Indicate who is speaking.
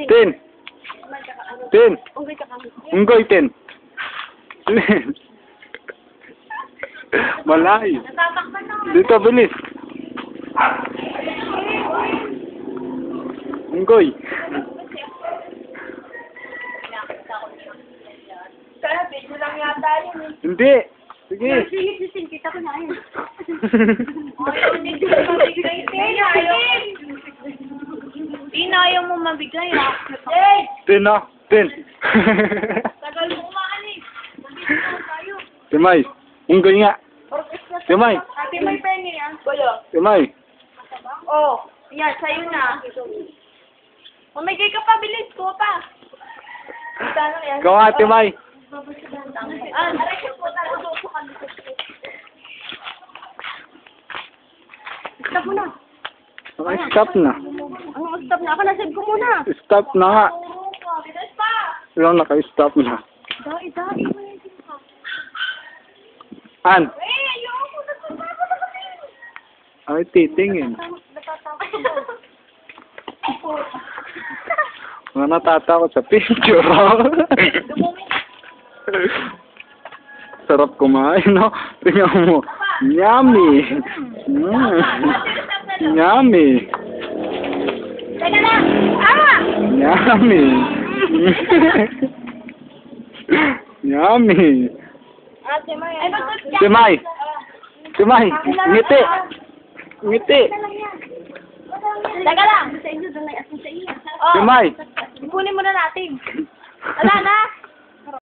Speaker 1: Tin. Tin. Unggoy, tin. Malayo. Dito, bilis. Unggoy.
Speaker 2: Kaya, video lang yata yun eh.
Speaker 1: Hindi. Sige.
Speaker 2: Sige, kita ko na yun. Ayaw, hindi ko mabigay. Ayaw mo mabigay, ha?
Speaker 1: Tin, no? Tin.
Speaker 2: Tagal mo kumaan eh. Mabigay na tayo.
Speaker 1: Timay. Unggoy nga. Timay.
Speaker 2: Ate, may penny, ah. Kuya.
Speaker 1: Timay.
Speaker 2: Oh, yan, sa'yo na. Mamigay ka pa, bilis ko pa. Sana yan.
Speaker 1: Ikaw nga, Timay.
Speaker 2: Aray ko po, upo ka dito. Stop mo na.
Speaker 1: Stop na.
Speaker 2: Ano, stop na? Ako nasave ko muna.
Speaker 1: Stop na nga.
Speaker 2: Bilis pa.
Speaker 1: Ilang naka-stop na.
Speaker 2: Dai.
Speaker 1: An?
Speaker 2: Ayoko.
Speaker 1: Ay, titingin. Mga natatakot sa picture. Sarap kumain, no? Tingnan mo. Yummy. Yummy.
Speaker 2: Teka lang.
Speaker 1: Yummy. Yummy.
Speaker 2: Ate, may.
Speaker 1: Timay. Timay. Ngiti. Ngiti.
Speaker 2: Teka lang. Sa inyo, doon na sa inyo.
Speaker 1: Timay.
Speaker 2: Kunin mo na natin. Wala na.